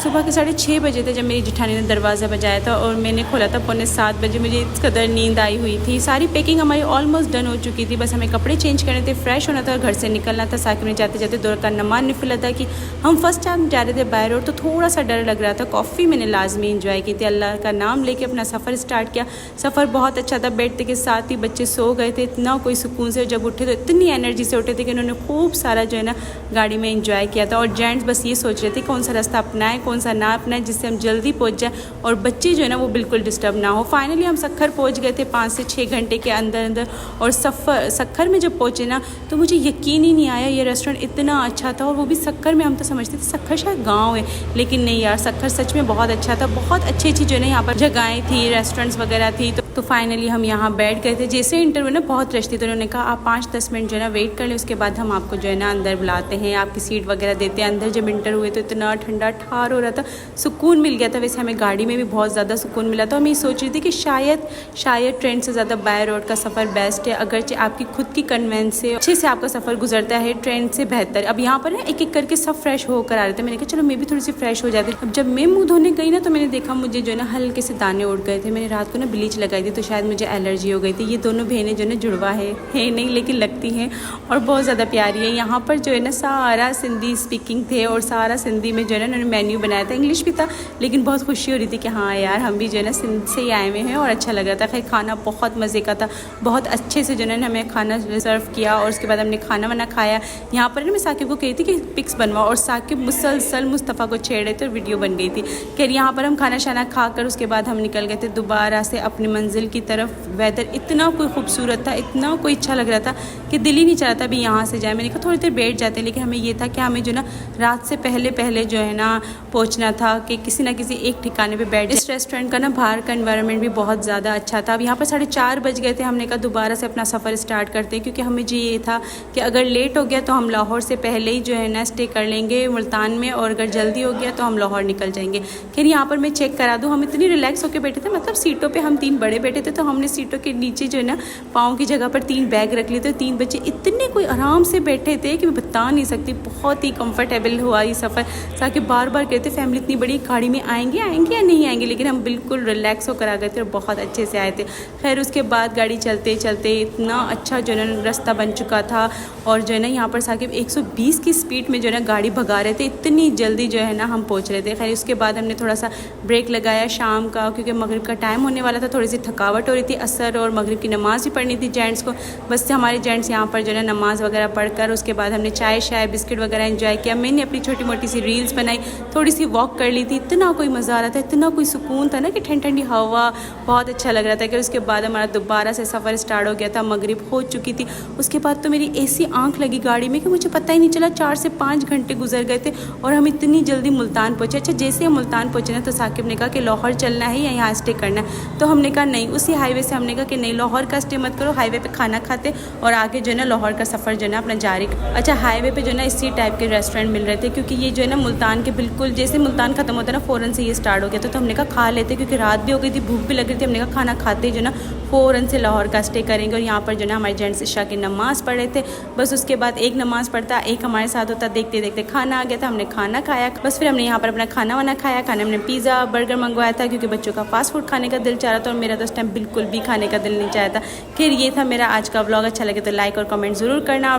सुबह के 6:30 बजे थे जब मेरी जेठानी ने दरवाज़ा बजाया था और मैंने खोला था 6:45 बजे। मुझे इस कदर नींद आई हुई थी। सारी पैकिंग हमारी ऑलमोस्ट डन हो चुकी थी, बस हमें कपड़े चेंज करने थे, फ्रेश होना था और घर से निकलना था। साकिब ने जाते जाते दौर का नमान निफला था कि हम फर्स्ट टाइम जा रहे थे बाय रोड, तो थोड़ा सा डर लग रहा था। कॉफ़ी मैंने लाजमी इंजॉय की थी, अल्लाह का नाम लेके अपना सफ़र स्टार्ट किया। सफ़र बहुत अच्छा था, बैठते के साथ ही बच्चे सो गए थे, इतना कोई सुकून से जब उठे तो इतनी एनर्जी से उठे थे कि उन्होंने खूब सारा जो है ना गाड़ी में इंजॉय किया था। और जेंट्स बस ये सोच रहे थे कौन सा रास्ता अपनाएं कौन सा ना अपनाएं जिससे हम जल्दी पहुंच जाए और बच्चे जो है ना वो बिल्कुल डिस्टर्ब ना हो। फाइनली हम सक्खर पहुंच गए थे 5 से 6 घंटे के अंदर और सक्खर में जब पहुंचे ना तो मुझे यकीन ही नहीं आया, ये रेस्टोरेंट इतना अच्छा था और वो भी सक्खर में। हम तो समझते थे सक्खर शायद गाँव है, लेकिन नहीं यार, सक्खर सच में बहुत अच्छा था। बहुत अच्छी अच्छी जो है ना यहाँ पर जगहें थी, रेस्टोरेंट्स वगैरह थी। तो फाइनली हम यहाँ बैठ गए थे। जैसे इंटरव्यू ना बहुत रश थी तो उन्होंने कहा आप 5-10 मिनट जो है ना वेट कर लें, उसके बाद हम आपको जो है ना अंदर बुलाते हैं, आपकी सीट वगैरह देते हैं। अंदर जब इंटर हुए तो इतना ठंडा ठार हो रहा था, सुकून मिल गया था। वैसे हमें गाड़ी में भी बहुत ज़्यादा सुकून मिला था। हम ये सोच रही थी कि शायद ट्रेन से ज़्यादा बाय रोड का सफ़र बेस्ट है, अगरचे आपकी खुद की कन्वेंस से अच्छे से आपका सफ़र गुजरता है, ट्रेन से बेहतर। अब यहाँ पर ना एक एक करके सब फ्रेश होकर आ रहे थे। मैंने कहा चलो मैं भी थोड़ी सी फ्रेश हो जाती। अब जब मैं मुँह धोने गई ना तो मैंने देखा मुझे जो है ना हल्के से दाने उड़ गए थे। मैंने रात को ना ब्लीच लगाई थी तो शायद मुझे एलर्जी हो गई थी। ये दोनों बहनें जो है ना जुड़वा है नहीं लेकिन लगती हैं और बहुत ज़्यादा प्यारी है। यहाँ पर जो है ना सारा सिंधी स्पीकिंग थे और सारा सिंधी में जो है ना उन्होंने मेन्यू बनाया था। इंग्लिश भी था लेकिन बहुत खुशी हो रही थी कि हाँ यार हम भी जो है ना सिंध से ही आए हुए हैं और अच्छा लग रहा था। खैर खाना बहुत मज़े का था, बहुत अच्छे से जो है ना हमें खाना सर्व किया और उसके बाद हमने खाना वाना खाया। यहाँ पर ना मैं साकिब को कही थी कि पिक्स बनवा और साकिब मुसलसल मुस्तफ़ा को छेड़ रहे थे और वीडियो बन गई थी। खैर यहाँ पर हम खाना शाना खाकर उसके बाद हम निकल गए थे दोबारा से अपनी मंजिल की तरफ। वेदर इतना कोई खूबसूरत था, इतना कोई अच्छा लग रहा था कि दिल ही नहीं चाह रहा था अभी यहाँ से जाए। मैंने कहा थोड़ी देर बैठ जाते हैं, लेकिन हमें ये था कि हमें जो ना रात से पहले जो है ना पहुँचना था कि किसी ना किसी एक ठिकाने पे बैठ। इस रेस्टोरेंट का ना बाहर का एनवायरनमेंट भी बहुत ज़्यादा अच्छा था। अब यहाँ पर 4:30 बज गए थे। हमने कहा दोबारा से अपना सफ़र स्टार्ट करते हैं क्योंकि हमें ये था कि अगर लेट हो गया तो हम लाहौर से पहले ही जो है ना स्टे कर लेंगे मुल्तान में, और अगर जल्दी हो गया तो हम लाहौर निकल जाएंगे। फिर यहाँ पर मैं चेक करा दूँ, हम इतनी रिलैक्स होकर बैठे थे, मतलब सीटों पर हम 3 बड़े बैठे थे तो हमने सीटों के नीचे जो है ना पाँव की जगह पर 3 बैग रख लिए थे। 3 बच्चे इतने कोई आराम से बैठे थे कि मैं बता नहीं सकती, बहुत ही कंफर्टेबल हुआ ये सफ़र। ताकि बार बार कहते फैमिली इतनी बड़ी गाड़ी में आएंगे या नहीं आएंगे, लेकिन हम बिल्कुल रिलैक्स होकर आ गए थे और बहुत अच्छे से आए थे। खैर उसके बाद गाड़ी चलते चलते इतना अच्छा जो है ना रास्ता बन चुका था और जो है ना यहाँ पर साकिब 120 की स्पीड में जो है ना गाड़ी भगा रहे थे, इतनी जल्दी जो है ना हम पहुँच रहे थे। खैर उसके बाद हमने थोड़ा सा ब्रेक लगाया शाम का, क्योंकि मगरिब का टाइम होने वाला था, थोड़ी सी थकावट हो रही थी। असर और मगरिब की नमाज़ भी पढ़नी थी जेंट्स को। बस हमारे जेंट्स यहाँ पर जो है ना नमाज़ वगैरह पढ़कर उसके बाद हमने चाय शाय बिस्किट वगैरह एंजॉय किया। मैंने अपनी छोटी मोटी सी रील्स बनाई, थोड़ी सी वॉक कर ली थी। इतना कोई मज़ा आ रहा था, इतना कोई सुकून था ना कि ठंडी ठंडी हवा, बहुत अच्छा लग रहा था। कि उसके बाद हमारा दोबारा से सफ़र स्टार्ट हो गया था, मगरिब हो चुकी थी। उसके बाद तो मेरी ऐसी आंख लगी गाड़ी में कि मुझे पता ही नहीं चला 4 से 5 घंटे गुजर गए थे और हम इतनी जल्दी मुल्तान पहुँचे। अच्छा जैसे हम मुल्तान पहुँचे ना तो साकिब ने कहा कि लाहौर चलना है या यहाँ स्टे करना है, तो हमने कहा नहीं, उसी हाईवे से हमने कहा कि नहीं लाहौर का स्टे मत करो, हाईवे पे खाना खाते और आगे जो है ना लाहौर का सफ़र जो है ना अपना जारी। अच्छा हाईवे पे जो है ना इसी टाइप के रेस्टोरेंट मिल रहे थे, क्योंकि ये जो है ना मुल्तान के बिल्कुल जैसे मुल्तान ख़त्म होता है ना फ़ौरन से ये स्टार्ट हो गया था। तो हमने कहा खा लेते, क्योंकि रात भी हो गई थी, भूख भी लग रही थी। हमने कहा खाना खाते जो ना फ़ौरन से लाहौर का स्टे करेंगे। और यहाँ पर जो ना हमारे जेंट्स इशा की नमाज़ पढ़ रहे थे। बस उसके बाद एक नमाज़ पढ़ता एक हमारे साथ होता, देखते देखते खाना आ गया था, हमने खाना खाया। बस फिर हमने यहाँ पर अपना खाना वाना खाया। खाने हमने पिज़्ज़ा बर्गर मंगवाया था क्योंकि बच्चों का फास्ट फूड खाने का दिल चाह रहा था और मेरा तो उस टाइम बिल्कुल भी खाने का दिल नहीं चाहता। फिर ये था मेरा आज का व्लॉग। अच्छा लगे तो लाइक और कमेंट ज़रूर करना।